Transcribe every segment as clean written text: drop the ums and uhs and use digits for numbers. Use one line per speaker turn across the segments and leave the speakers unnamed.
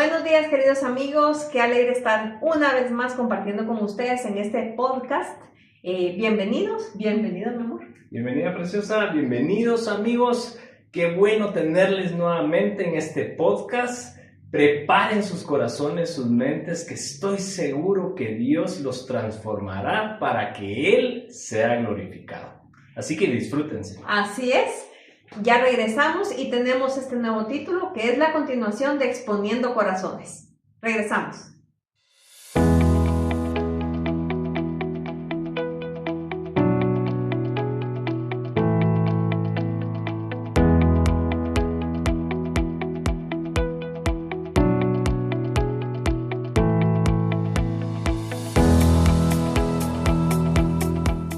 Buenos días, queridos amigos. Qué alegre estar una vez más compartiendo con ustedes en este podcast. Bienvenidos, mi amor.
Bienvenida, preciosa. Bienvenidos, amigos. Qué bueno tenerles nuevamente en este podcast. Preparen sus corazones, sus mentes, que estoy seguro que Dios los transformará para que Él sea glorificado. Así que disfrútense.
Así es. Ya regresamos y tenemos este nuevo título que es la continuación de Exponiendo Corazones. Regresamos.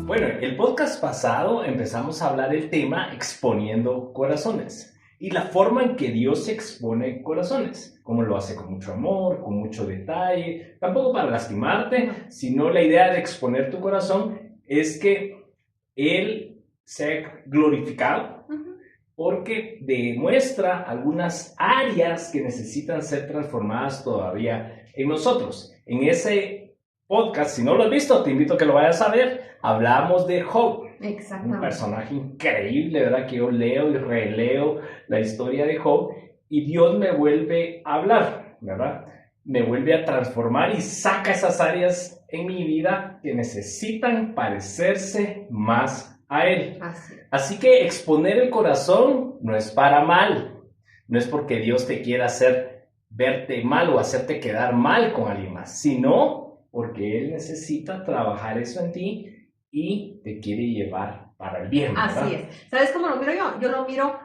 Bueno, el podcast pasado empezamos a hablar del tema exponiendo corazones y la forma en que Dios expone corazones, cómo lo hace con mucho amor, con mucho detalle, tampoco para lastimarte, sino la idea de exponer tu corazón es que Él sea glorificado porque demuestra algunas áreas que necesitan ser transformadas todavía en nosotros. En ese podcast, si no lo has visto, te invito a que lo vayas a ver. Hablamos de Job, un personaje increíble, ¿verdad? Que yo leo y releo la historia de Job y Dios me vuelve a hablar, ¿verdad? Me vuelve a transformar y saca esas áreas en mi vida que necesitan parecerse más a Él. Así que exponer el corazón no es para mal, no es porque Dios te quiera hacer verte mal o hacerte quedar mal con alguien más, sino porque Él necesita trabajar eso en ti y te quiere llevar para el bien, ¿verdad?
Así es. ¿Sabes cómo lo miro yo? Yo lo miro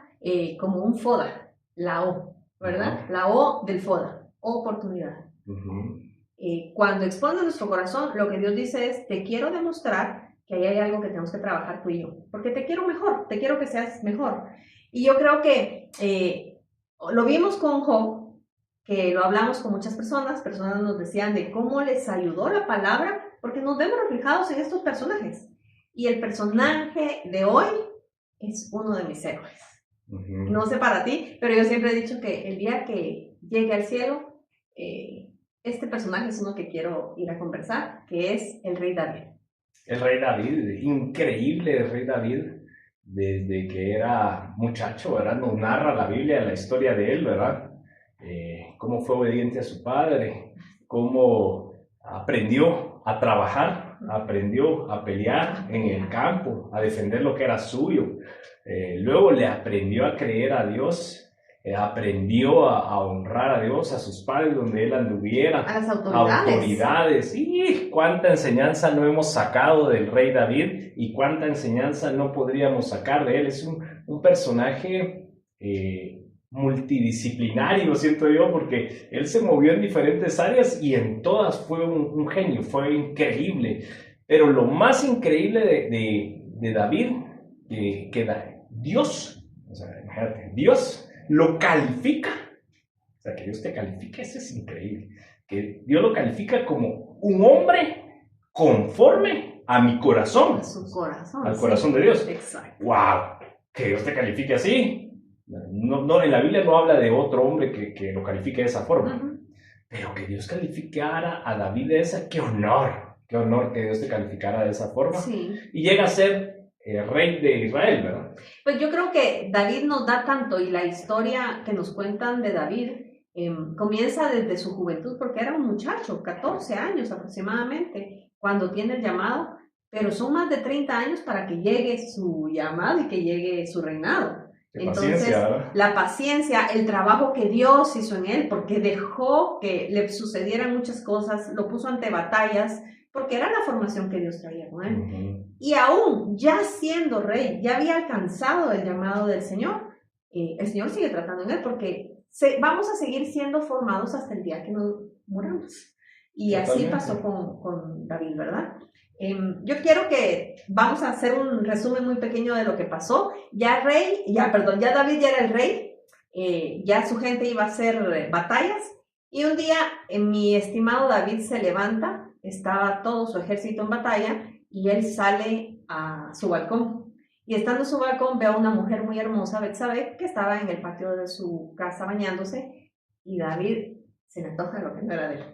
como un FODA, la O, ¿verdad? La O del FODA, oportunidad. Cuando expone nuestro corazón, lo que Dios dice es, te quiero demostrar que ahí hay algo que tenemos que trabajar tú y yo, porque te quiero mejor, te quiero que seas mejor. Y yo creo que lo vimos con Job, que lo hablamos con muchas personas nos decían de cómo les ayudó la palabra, porque nos vemos reflejados en estos personajes. Y el personaje de hoy es uno de mis héroes. No sé para ti, pero yo siempre he dicho que el día que llegue al cielo, este personaje es uno que quiero ir a conversar, que es el rey David.
El rey David, increíble el rey David, desde que era muchacho, ¿verdad? Nos narra la Biblia, la historia de él, ¿verdad? Cómo fue obediente a su padre, cómo aprendió a trabajar, aprendió a pelear en el campo, a defender lo que era suyo. Luego le aprendió a creer a Dios, aprendió a honrar a Dios, a sus padres donde él anduviera,
a las autoridades.
Y cuánta enseñanza no hemos sacado del rey David y cuánta enseñanza no podríamos sacar de él. Es un personaje multidisciplinario, siento yo, porque él se movió en diferentes áreas y en todas fue un genio, fue increíble. Pero lo más increíble de David, que Dios, o sea, imagínate, Dios lo califica, o sea, que Dios te califique, eso es increíble, que Dios lo califica como un hombre conforme a mi corazón,
a su corazón,
al corazón de Dios.
Exacto.
¡Wow! Que Dios te califique así. No, en la Biblia no habla de otro hombre que lo califique de esa forma, pero que Dios calificara a David de esa, qué honor que Dios te calificara de esa forma.
Sí.
Y llega a ser rey de Israel, ¿verdad?
Pues yo creo que David nos da tanto, y la historia que nos cuentan de David comienza desde su juventud, porque era un muchacho, 14 años aproximadamente, cuando tiene el llamado, pero son más de 30 años para que llegue su llamado y que llegue su reinado. Entonces, la paciencia, el trabajo que Dios hizo en él, porque dejó que le sucedieran muchas cosas, lo puso ante batallas, porque era la formación que Dios traía con él. Y aún, ya siendo rey, ya había alcanzado el llamado del Señor, el Señor sigue tratando en él, porque vamos a seguir siendo formados hasta el día que nos muramos. Y así pasó con David, ¿verdad? Yo quiero que vamos a hacer un resumen muy pequeño de lo que pasó. Ya David ya era el rey, ya su gente iba a hacer batallas, y un día mi estimado David se levanta, estaba todo su ejército en batalla, y él sale a su balcón. Y estando en su balcón ve a una mujer muy hermosa, Betsabé, que estaba en el patio de su casa bañándose, y David se le antoja lo que no era de él.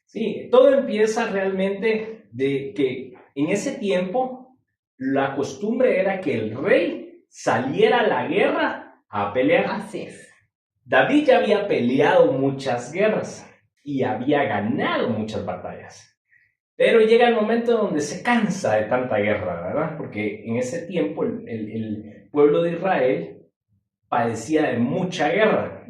Sí, todo empieza realmente de que en ese tiempo la costumbre era que el rey saliera a la guerra a pelear.
Así es.
David ya había peleado muchas guerras y había ganado muchas batallas. Pero llega el momento donde se cansa de tanta guerra, ¿verdad? Porque en ese tiempo el pueblo de Israel padecía de mucha guerra.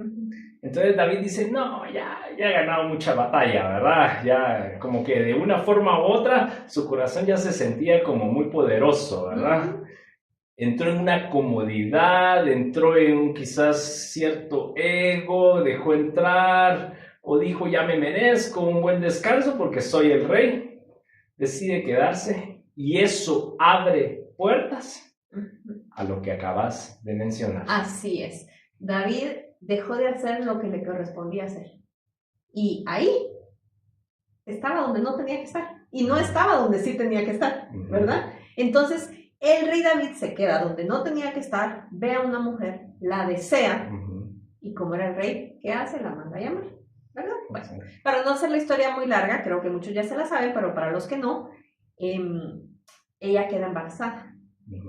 Entonces David dice, no, ya he ganado mucha batalla, ¿verdad? Ya como que de una forma u otra su corazón ya se sentía como muy poderoso, ¿verdad? Entró en una comodidad, entró en quizás cierto ego, dejó entrar o dijo, ya me merezco un buen descanso porque soy el rey. Decide quedarse y eso abre puertas a lo que acabas de mencionar.
Así es. David dejó de hacer lo que le correspondía hacer. Y ahí estaba donde no tenía que estar. Y no estaba donde sí tenía que estar, ¿verdad? Entonces, el rey David se queda donde no tenía que estar, ve a una mujer, la desea, y como era el rey, ¿qué hace? La manda a llamar, ¿verdad? Bueno, para no hacer la historia muy larga, creo que muchos ya se la saben, pero para los que no, ella queda embarazada.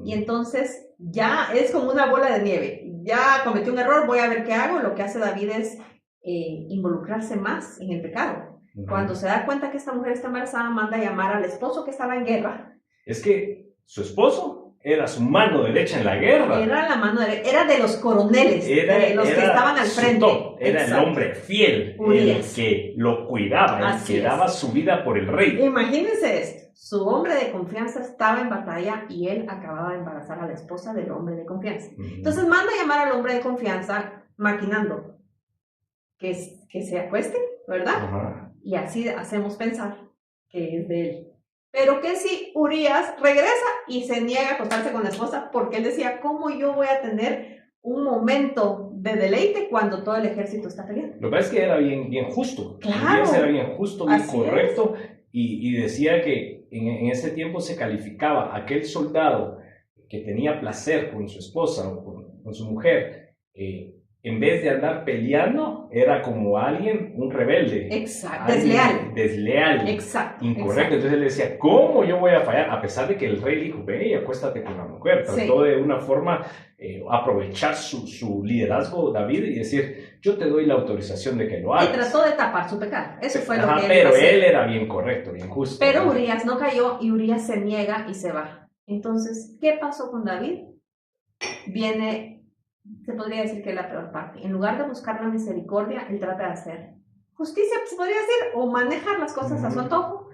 Y entonces ya es como una bola de nieve. Ya cometí un error, voy a ver qué hago. Lo que hace David es involucrarse más en el pecado. Cuando se da cuenta que esta mujer está embarazada, manda a llamar al esposo que estaba en guerra.
Es que su esposo era su mano derecha en la guerra.
Era la mano derecha, era de los coroneles, de los que estaban al frente.
Top, era el hombre fiel, Urias, el que lo cuidaba, el que daba su vida por el rey.
Imagínense esto. Su hombre de confianza estaba en batalla y él acababa de embarazar a la esposa del hombre de confianza. Entonces manda a llamar al hombre de confianza maquinando que se acueste, ¿verdad? Y así hacemos pensar que es de él. Pero que si Urias regresa y se niega a acostarse con la esposa porque él decía, ¿cómo yo voy a tener un momento de deleite cuando todo el ejército está peleando?
Lo que pasa es que era bien justo.
Claro.
Urias era bien justo, bien
Así
correcto. Y decía que en ese tiempo se calificaba aquel soldado que tenía placer con su esposa o con su mujer, en vez de andar peleando, era como alguien, un rebelde.
Exacto, desleal.
Exacto. Incorrecto. Entonces él decía, ¿cómo yo voy a fallar? A pesar de que el rey dijo, ve y acuéstate con la mujer. Trató de una forma aprovechar su liderazgo, David, y decir, yo te doy la autorización de que lo hagas.
Y trató de tapar su pecado. Eso fue lo que él
pero él era bien correcto, bien justo.
Pero Urias no cayó y Urias se niega y se va. Entonces, ¿qué pasó con David? Viene, se podría decir que es la peor parte. En lugar de buscar la misericordia, él trata de hacer justicia, se podría decir, o manejar las cosas a su antojo.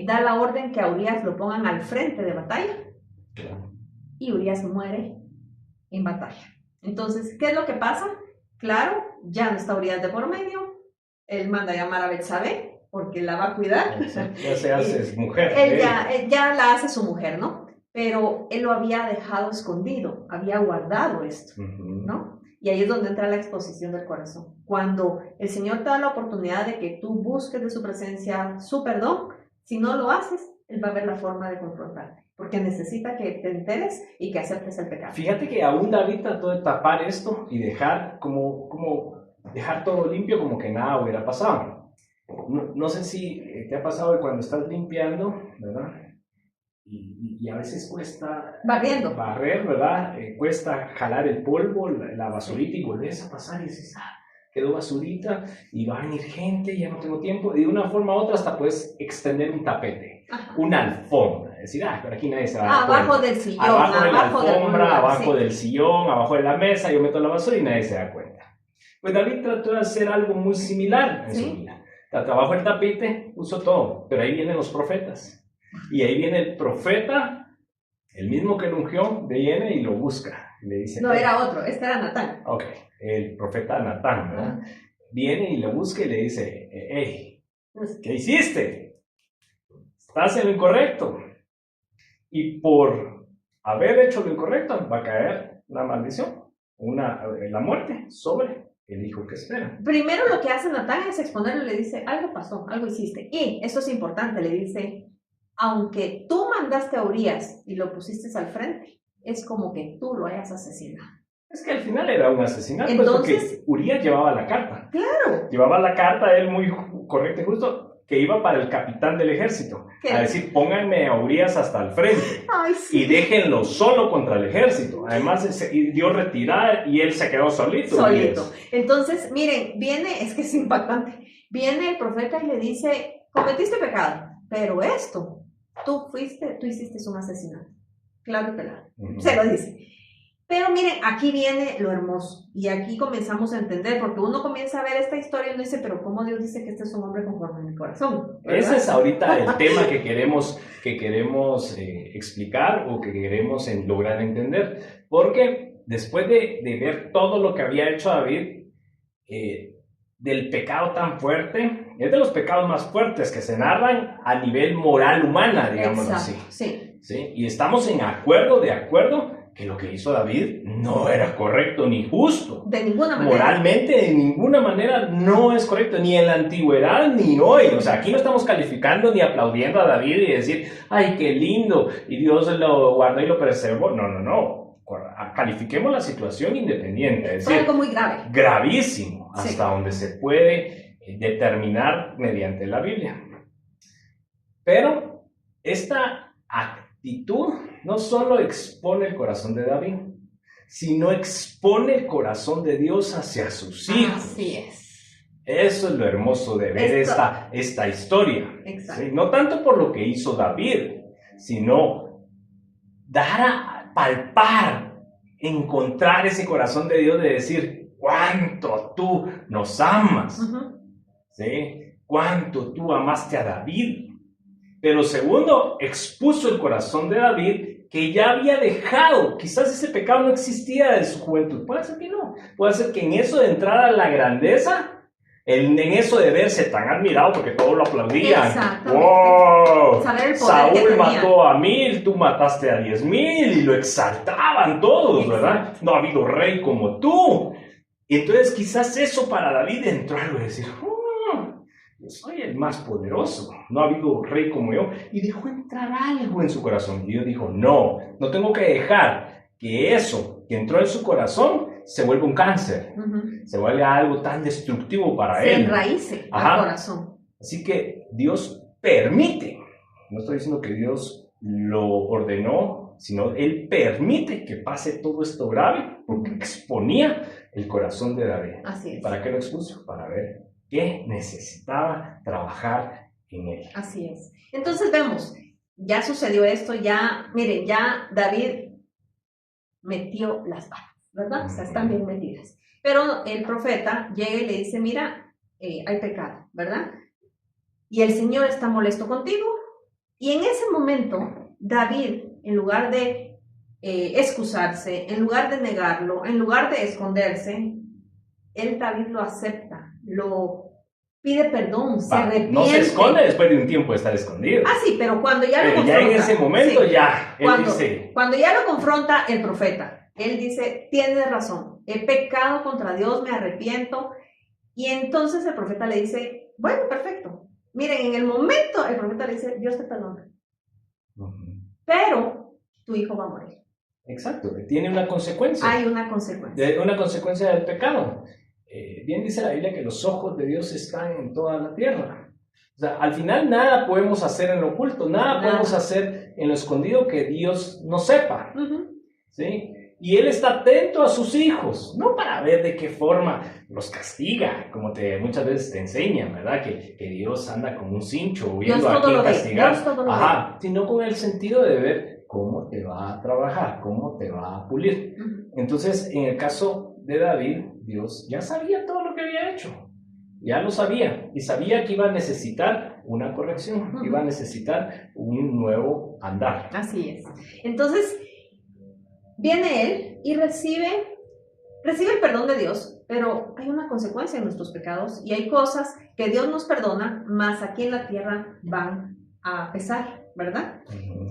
Da la orden que a Urias lo pongan al frente de batalla. Y Urias muere en batalla. Entonces, ¿qué es lo que pasa? Claro, ya no está Urias de por medio. Él manda a llamar a Betsabé porque la va a cuidar.
Ya se hace mujer.
Él ya la hace su mujer, ¿no? Pero él lo había dejado escondido, había guardado esto, ¿no? Y ahí es donde entra la exposición del corazón. Cuando el Señor te da la oportunidad de que tú busques de su presencia su perdón, si no lo haces, Él va a ver la forma de confrontarte, porque necesita que te enteres y que aceptes el pecado.
Fíjate que aún David trató de tapar esto y dejar dejar todo limpio como que nada hubiera pasado. No sé si te ha pasado cuando estás limpiando, ¿verdad? Y a veces cuesta barrer, ¿verdad? Cuesta jalar el polvo, la basurita, y volvés a pasar y dices, quedó basurita y va a venir gente, ya no tengo tiempo. Y de una forma u otra hasta puedes extender un tapete, una alfombra. Decir, pero aquí nadie se va a dar cuenta.
Abajo del sillón,
abajo de la alfombra, abajo del sillón, abajo de la mesa, yo meto la basura y nadie se da cuenta. Pues David trató de hacer algo muy similar en su vida. Abajo del tapete puso todo, pero ahí vienen los profetas. Y ahí viene el profeta, el mismo que lo ungió, viene y lo busca. Y le dice,
no, era otro, este era Natán.
Ok, el profeta Natán, ¿verdad? Viene y lo busca y le dice, hey, ¿qué hiciste? Estás en lo incorrecto. Y por haber hecho lo incorrecto va a caer la maldición, la muerte sobre el hijo que espera.
Primero lo que hace Natán es exponerlo y le dice, algo pasó, algo hiciste. Y eso es importante, le dice, aunque tú mandaste a Urias y lo pusiste al frente, es como que tú lo hayas asesinado.
Es que al final era un asesinato,
Entonces,
pues porque Urías llevaba la carta.
claro.
Llevaba la carta, él muy correcto y justo, que iba para el capitán del ejército.
¿Qué?
A decir, pónganme a Urías hasta el frente.
Ay, sí.
Y déjenlo solo contra el ejército. Además, dio retirada y él se quedó solito.
Solito. Entonces, miren, es que es impactante. Viene el profeta y le dice, cometiste pecado, pero esto, tú hiciste un asesinato. Claro que claro. Se lo dice. Pero miren, aquí viene lo hermoso, y aquí comenzamos a entender, porque uno comienza a ver esta historia y uno dice, pero ¿cómo Dios dice que este es un hombre conforme a mi corazón? ¿Verdad?
Ese es ahorita el tema que queremos explicar o que queremos lograr entender, porque después de ver todo lo que había hecho David, del pecado tan fuerte, es de los pecados más fuertes que se narran a nivel moral humana, digamos así. Sí. Y estamos de acuerdo, que lo que hizo David no era correcto ni justo.
De ninguna manera.
Moralmente, de ninguna manera no es correcto, ni en la antigüedad ni hoy. O sea, aquí no estamos calificando ni aplaudiendo a David y decir, ay, qué lindo, y Dios lo guardó y lo preservó. No. Califiquemos la situación independiente. Es decir,
algo muy grave.
Gravísimo, hasta donde se puede determinar mediante la Biblia. Pero esta actitud no solo expone el corazón de David, sino expone el corazón de Dios hacia sus hijos.
Así es.
Eso es lo hermoso de ver esta historia.
Exacto.
¿Sí? No tanto por lo que hizo David, sino dar a palpar, encontrar ese corazón de Dios de decir, cuánto tú nos amas. ¿Sí? Cuánto tú amaste a David. Pero segundo, expuso el corazón de David que ya había dejado, quizás ese pecado no existía de su juventud, puede ser que no, puede ser que en eso de entrar a la grandeza, en eso de verse tan admirado porque todos lo aplaudían, ¡wow! Saúl mató a 1000, tú mataste a 10,000 y lo exaltaban todos, ¿verdad? No ha habido rey como tú. Y entonces quizás eso para David entró algo de decir, yo soy el más poderoso, no ha habido rey como yo, y dejó entrar algo en su corazón. Y Dios dijo, no tengo que dejar que eso que entró en su corazón se vuelva un cáncer, se vuelva algo tan destructivo para él.
Se enraíce al corazón.
Así que Dios permite, no estoy diciendo que Dios lo ordenó, sino Él permite que pase todo esto grave, porque exponía el corazón de David.
Así es.
¿Para qué lo expuso? Para ver que necesitaba trabajar en él.
Así es. Entonces vemos, ya sucedió esto, miren, ya David metió las balas, ¿verdad? O sea, están bien metidas. Pero el profeta llega y le dice, mira, hay pecado, ¿verdad? Y el Señor está molesto contigo. Y en ese momento, David, en lugar de excusarse, en lugar de negarlo, en lugar de esconderse, David lo acepta, lo pide perdón, se arrepiente.
No se esconde después de un tiempo de estar escondido.
Sí, pero cuando ya lo confronta.
Ya en ese momento,
Cuando ya lo confronta el profeta, él dice, tienes razón, he pecado contra Dios, me arrepiento. Y entonces el profeta le dice, bueno, perfecto. Miren, en el momento el profeta le dice, Dios te perdona. Pero tu hijo va a morir.
Exacto, tiene una consecuencia.
Hay una consecuencia.
Una consecuencia del pecado. Bien dice la Biblia que los ojos de Dios están en toda la tierra. O sea, al final nada podemos hacer en lo oculto, nada podemos hacer en lo escondido que Dios no sepa. ¿Sí? Y Él está atento a sus hijos, no para ver de qué forma los castiga, como muchas veces te enseñan, ¿verdad? Que Dios anda como un cincho viendo a quién castigar, sino con el sentido de ver cómo te va a trabajar, cómo te va a pulir. Entonces, en el caso de David, Dios ya sabía todo lo que había hecho, ya lo sabía, y sabía que iba a necesitar una corrección, iba a necesitar un nuevo andar.
Así es. Entonces, viene él y recibe el perdón de Dios, pero hay una consecuencia en nuestros pecados y hay cosas que Dios nos perdona, mas aquí en la tierra van a pesar, ¿verdad?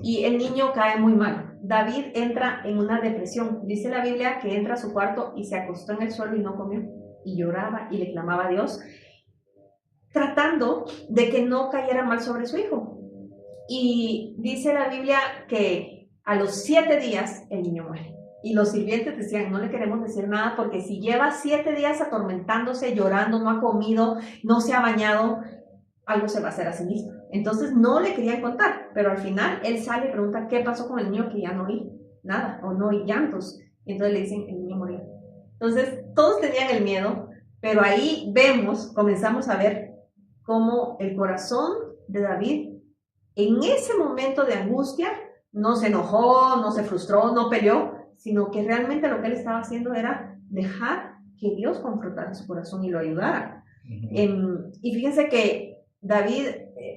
Y el niño cae muy mal. David entra en una depresión. Dice la Biblia que entra a su cuarto y se acostó en el suelo y no comió. Y lloraba y le clamaba a Dios, tratando de que no cayera mal sobre su hijo. Y dice la Biblia que a los 7 días el niño muere. Y los sirvientes decían, no le queremos decir nada porque si lleva 7 días atormentándose, llorando, no ha comido, no se ha bañado, algo se va a hacer a sí mismo. Entonces no le querían contar, pero al final él sale y pregunta qué pasó con el niño, que ya no oí nada o no oí llantos. Y entonces le dicen, el niño murió. Entonces todos tenían el miedo, pero ahí comenzamos a ver cómo el corazón de David en ese momento de angustia no se enojó, no se frustró, no peleó, sino que realmente lo que él estaba haciendo era dejar que Dios confrontara su corazón y lo ayudara. Y fíjense que David,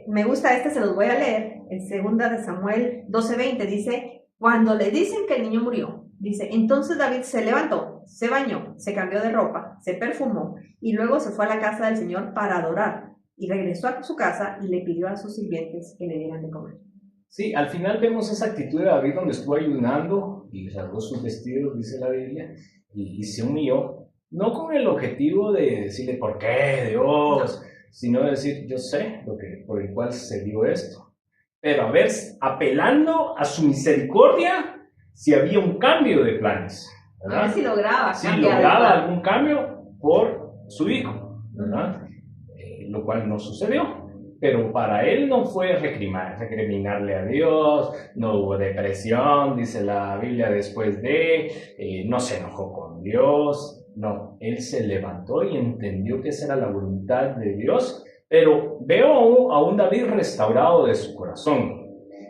me gusta se los voy a leer, en 2 de Samuel 12:20, dice, cuando le dicen que el niño murió, dice, entonces David se levantó, se bañó, se cambió de ropa, se perfumó y luego se fue a la casa del Señor para adorar y regresó a su casa y le pidió a sus sirvientes que le dieran de comer.
Sí, al final vemos esa actitud de David donde estuvo ayunando y rasgó sus vestidos, dice la Biblia, y se humilló, no con el objetivo de decirle por qué, Dios, sino de decir, yo sé por el cual se dio esto, pero a ver, apelando a su misericordia, si había un cambio de planes, ¿verdad?
A ver si lograba,
algún cambio por su hijo, ¿verdad? Lo cual no sucedió. Pero para él no fue recriminarle a Dios, no hubo depresión, dice la Biblia después no se enojó con Dios, no, él se levantó y entendió que esa era la voluntad de Dios, pero veo a un David restaurado de su corazón,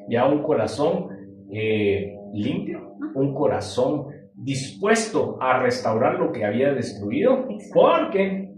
ya un corazón limpio, un corazón dispuesto a restaurar lo que había destruido, porque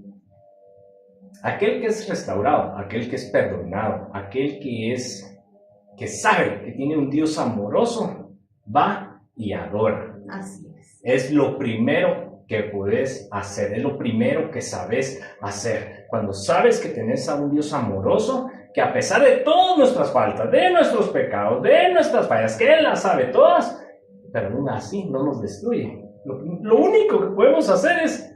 aquel que es restaurado, aquel que es perdonado, aquel que sabe que tiene un Dios amoroso, va y adora.
Así es.
Es lo primero que puedes hacer, es lo primero que sabes hacer. Cuando sabes que tenés a un Dios amoroso, que a pesar de todas nuestras faltas, de nuestros pecados, de nuestras fallas, que Él las sabe todas, pero aún así no nos destruye. Lo único que podemos hacer es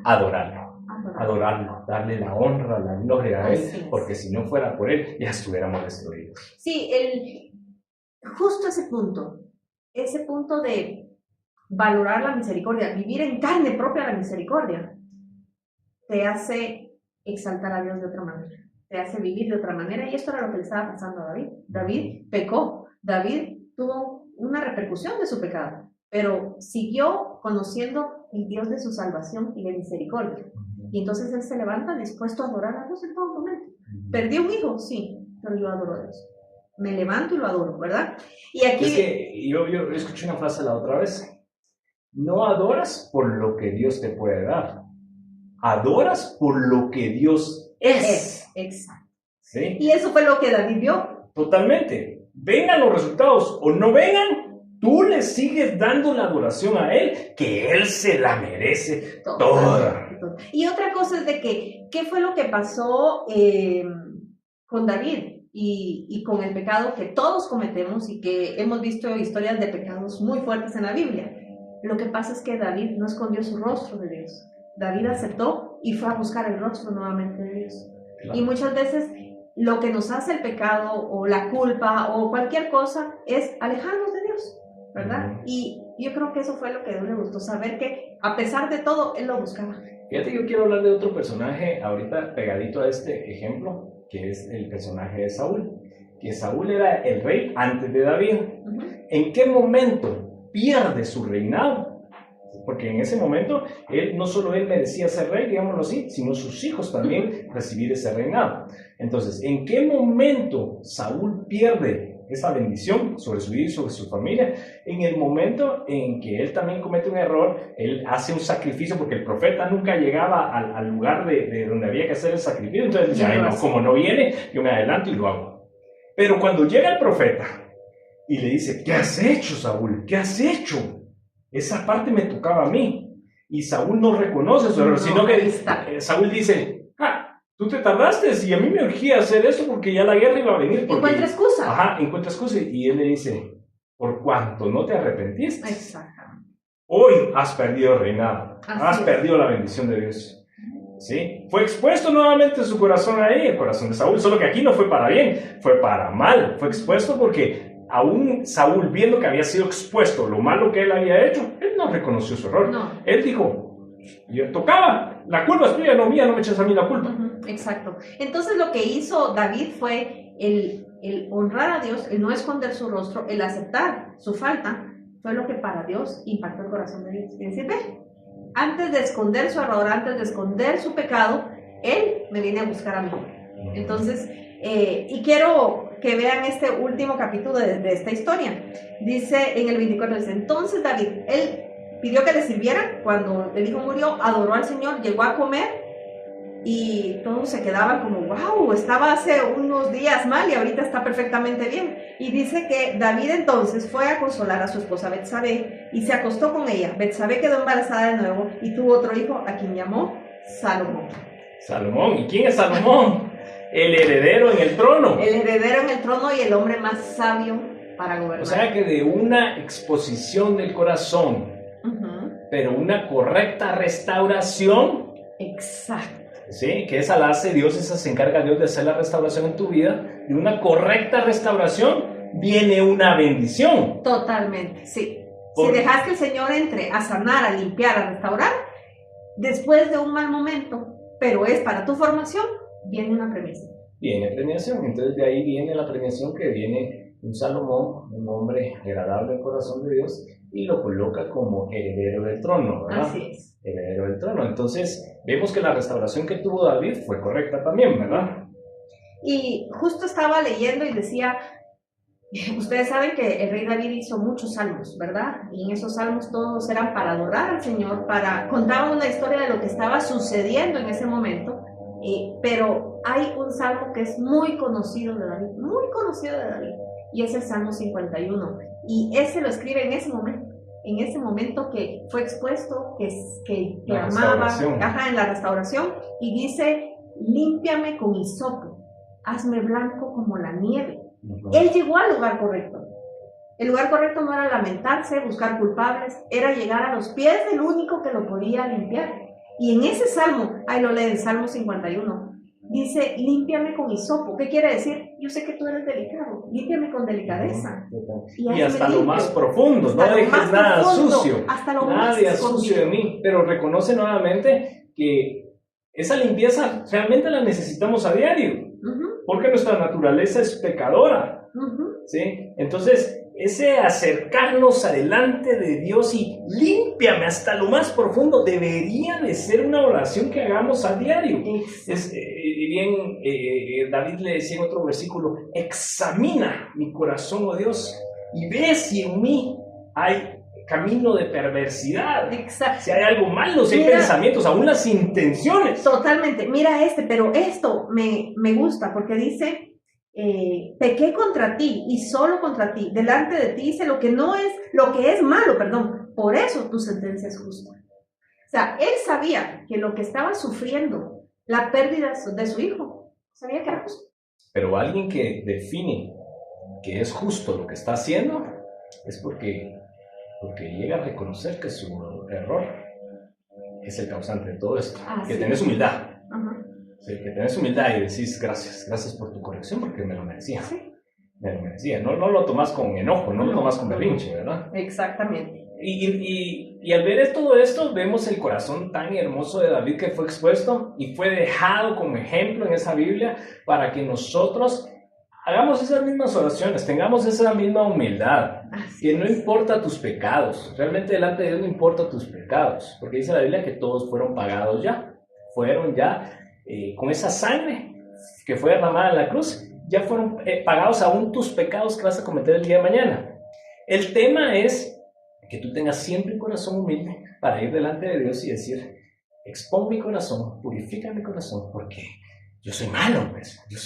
adorarlo, darle la honra, la gloria a Él, porque si no fuera por Él, ya estuviéramos destruidos.
Sí, justo ese punto de valorar la misericordia, vivir en carne propia la misericordia, te hace exaltar a Dios de otra manera, te hace vivir de otra manera, y esto era lo que le estaba pasando a David. David pecó, David tuvo una repercusión de su pecado, pero siguió conociendo el Dios de su salvación y de misericordia. Y entonces él se levanta dispuesto a adorar a Dios en todo momento. ¿Perdí un hijo? Sí, pero yo adoro a Dios. Me levanto y lo adoro, ¿verdad? Y aquí...
Es que yo escuché una frase la otra vez. No adoras por lo que Dios te puede dar. Adoras por lo que Dios es.
Exacto.
¿Sí?
Y eso fue lo que David vio.
Totalmente. Vengan los resultados o no vengan, tú le sigues dando la adoración a Él, que Él se la merece toda.
Y otra cosa es de que, ¿qué fue lo que pasó con David y con el pecado que todos cometemos y que hemos visto historias de pecados muy fuertes en la Biblia? Lo que pasa es que David no escondió su rostro de Dios. David aceptó y fue a buscar el rostro nuevamente de Dios. Claro. Y muchas veces lo que nos hace el pecado o la culpa o cualquier cosa es alejarnos de Dios, ¿verdad? Y yo creo que eso fue lo que a Dios le gustó, saber que a pesar de todo, Él lo buscaba.
Fíjate, yo quiero hablar de otro personaje ahorita pegadito a este ejemplo, que es el personaje de Saúl. Que Saúl era el rey antes de David. ¿En qué momento pierde su reinado? Porque en ese momento, no solo él merecía ser rey, digámoslo así, sino sus hijos también recibir ese reinado. Entonces, ¿en qué momento Saúl pierde esa bendición sobre su vida y sobre su familia? En el momento en que él también comete un error, él hace un sacrificio, porque el profeta nunca llegaba al lugar de donde había que hacer el sacrificio. Entonces dice, no, como no viene, yo me adelanto y lo hago. Pero cuando llega el profeta y le dice, ¿qué has hecho, Saúl? ¿Qué has hecho? Esa parte me tocaba a mí. Y Saúl no reconoce su error, sino que Saúl dice, tú te tardaste y a mí me urgía hacer eso porque ya la guerra iba a venir.
Encuentra excusa.
Encuentra excusa. Y él le dice, por cuanto no te arrepentiste,
exactamente,
hoy has perdido el reinado, has perdido la bendición de Dios. ¿Sí? Fue expuesto nuevamente su corazón ahí, el corazón de Saúl, solo que aquí no fue para bien, fue para mal. Fue expuesto porque aún Saúl, viendo que había sido expuesto lo malo que él había hecho, él no reconoció su error.
No.
Él dijo, yo tocaba, la culpa es tuya, no mía, no me eches a mí la culpa.
Exacto. Entonces lo que hizo David fue el honrar a Dios, el no esconder su rostro, el aceptar su falta, fue lo que para Dios impactó el corazón de Dios. Es decir, ve, antes de esconder su error, antes de esconder su pecado, Él me viene a buscar a mí. Entonces, y quiero que vean este último capítulo de esta historia. Dice en el 24, dice, entonces David, él pidió que le sirvieran. Cuando el hijo murió, adoró al Señor, llegó a comer y todos se quedaban como, wow, estaba hace unos días mal y ahorita está perfectamente bien. Y dice que David entonces fue a consolar a su esposa Betsabé y se acostó con ella. Betsabé quedó embarazada de nuevo y tuvo otro hijo a quien llamó Salomón.
Salomón, ¿y quién es Salomón? El heredero en el trono.
El heredero en el trono y el hombre más sabio para gobernar.
O sea que de una exposición del corazón, pero una correcta restauración.
Exacto.
Sí, que esa la hace Dios, esa se encarga Dios de hacer la restauración en tu vida. De una correcta restauración viene una bendición.
Totalmente, sí. Si dejas que el Señor entre a sanar, a limpiar, a restaurar, después de un mal momento, pero es para tu formación, viene una premiación.
Viene premiación, entonces de ahí viene la premiación, que viene un Salomón, un hombre agradable al corazón de Dios, y lo coloca como heredero del trono, ¿verdad?
Así es.
Heredero del trono. Entonces, vemos que la restauración que tuvo David fue correcta también, ¿verdad?
Y justo estaba leyendo y decía, ustedes saben que el rey David hizo muchos salmos, ¿verdad? Y en esos salmos todos eran para adorar al Señor, contaban una historia de lo que estaba sucediendo en ese momento, pero hay un salmo que es muy conocido de David, y es el Salmo 51. Y ese lo escribe en ese momento que fue expuesto, que amaba, en la restauración, y dice, límpiame con hisopo, hazme blanco como la nieve. Él llegó al lugar correcto. El lugar correcto no era lamentarse, buscar culpables, era llegar a los pies del único que lo podía limpiar. Y en ese salmo, ahí lo leen, Salmo 51, dice, límpiame con hisopo. ¿Qué quiere decir? Yo sé que tú eres delicado, límpiame con delicadeza.
Y hasta lo más profundo, no dejes nada sucio,
hasta lo
nadie
más
sucio de mí. Pero reconoce nuevamente que esa limpieza realmente la necesitamos a diario, porque nuestra naturaleza es pecadora, ¿sí? Entonces, ese acercarnos adelante de Dios y límpiame hasta lo más profundo debería de ser una oración que hagamos a diario. David le decía en otro versículo, examina mi corazón, oh Dios, y ve si en mí hay camino de perversidad.
Exacto.
Si hay algo malo, si hay pensamientos, aún las intenciones.
Totalmente. Mira pero esto me gusta porque dice, pequé contra ti y solo contra ti. Delante de ti hice lo que es malo, perdón. Por eso tu sentencia es justa. O sea, él sabía que lo que estaba sufriendo, la pérdida de su hijo, sabía que era justo.
Pero alguien que define que es justo lo que está haciendo es porque llega a reconocer que su error es el causante de todo esto. Que tenés humildad. Sí, que tenés humildad y decís gracias por tu corrección, porque me lo merecía.
Sí.
Me lo merecía. No lo tomás con enojo, no lo tomás con berrinche, ¿verdad?
Exactamente.
Y al ver todo esto, vemos el corazón tan hermoso de David que fue expuesto y fue dejado como ejemplo en esa Biblia para que nosotros hagamos esas mismas oraciones, tengamos esa misma humildad, que no importa tus pecados, realmente delante de Dios no importa tus pecados, porque dice la Biblia que todos fueron pagados ya, con esa sangre que fue derramada en la cruz, ya fueron pagados aún tus pecados que vas a cometer el día de mañana. El tema es que tú tengas siempre un corazón humilde para ir delante de Dios y decir, expón mi corazón, purifica mi corazón, porque yo soy malo, pues, yo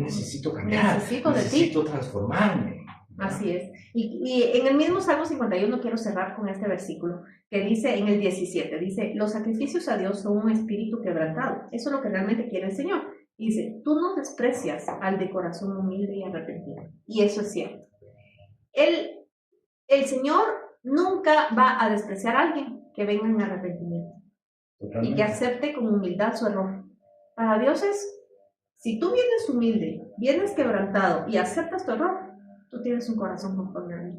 necesito cambiar, necesito transformarme.
Así es. Y en el mismo Salmo 51 quiero cerrar con este versículo que dice en el 17, dice, los sacrificios a Dios son un espíritu quebrantado. Eso es lo que realmente quiere el Señor. Dice, tú no desprecias al de corazón humilde y arrepentido. Y eso es cierto. El Señor nunca va a despreciar a alguien que venga en arrepentimiento. Totalmente. Y que acepte con humildad su error. Para Dios es, si tú vienes humilde, vienes quebrantado y aceptas tu error, tú tienes un corazón conforme a mí.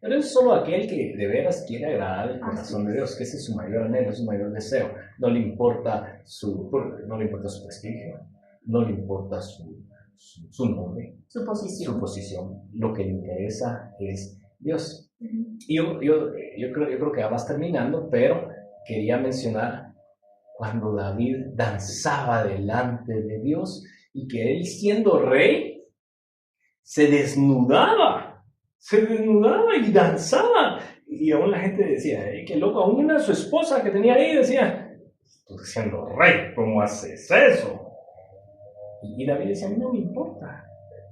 Pero es solo aquel que de veras quiere agradar el corazón de Dios, que ese es su mayor anhelo, es su mayor deseo. No le importa su prestigio, no le importa su nombre,
su
posición. Lo que le interesa es Dios. Y yo creo que ya vas terminando, pero quería mencionar cuando David danzaba delante de Dios y que él, siendo rey, se desnudaba y danzaba. Y aún la gente decía, qué loco, aún su esposa que tenía ahí decía, tú siendo rey, ¿cómo haces eso? Y David decía, a mí no me importa.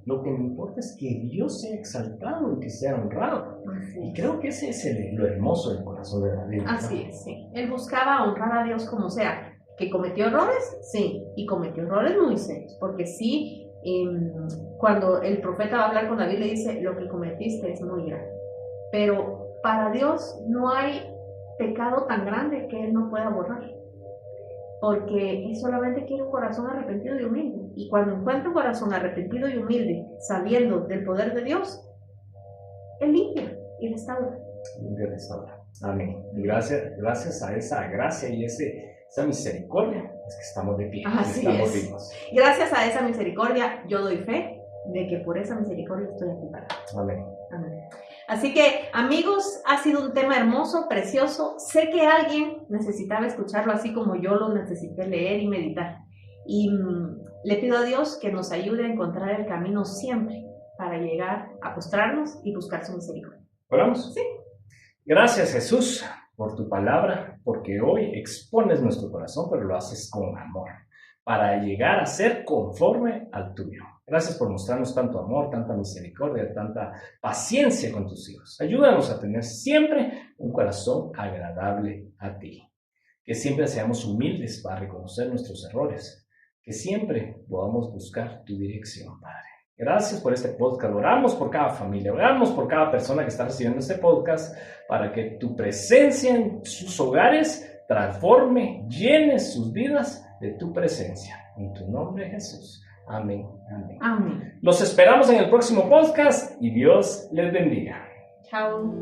Lo que me importa es que Dios sea exaltado y que sea honrado. Y creo que ese es lo hermoso del corazón de David, ¿no?
Así es, sí. Él buscaba honrar a Dios como sea. ¿Que cometió errores? Sí. Y cometió errores muy serios. Porque sí, cuando el profeta va a hablar con David, le dice, lo que cometiste es muy grave. Pero para Dios no hay pecado tan grande que Él no pueda borrar. Porque Él solamente quiere un corazón arrepentido y humilde. Y cuando encuentra un corazón arrepentido y humilde, sabiendo del poder de Dios, Él limpia y restaura.
Limpia y restaura. Amén. Y gracias a esa gracia y esa misericordia es que estamos de pie. Estamos vivos.
Gracias a esa misericordia yo doy fe de que por esa misericordia estoy aquí para.
Amén.
Amén. Así que, amigos, ha sido un tema hermoso, precioso. Sé que alguien necesitaba escucharlo así como yo lo necesité leer y meditar. Y le pido a Dios que nos ayude a encontrar el camino siempre para llegar a postrarnos y buscar su misericordia.
¿Oramos?
Sí.
Gracias, Jesús, por tu palabra, porque hoy expones nuestro corazón, pero lo haces con amor, para llegar a ser conforme al tuyo. Gracias por mostrarnos tanto amor, tanta misericordia, tanta paciencia con tus hijos. Ayúdanos a tener siempre un corazón agradable a ti. Que siempre seamos humildes para reconocer nuestros errores. Que siempre podamos buscar tu dirección, Padre. Gracias por este podcast. Oramos por cada familia, oramos por cada persona que está recibiendo este podcast para que tu presencia en sus hogares transforme, llene sus vidas de tu presencia. En tu nombre, Jesús. Amén. Amén.
Amén.
Los esperamos en el próximo podcast y Dios les bendiga.
Chao.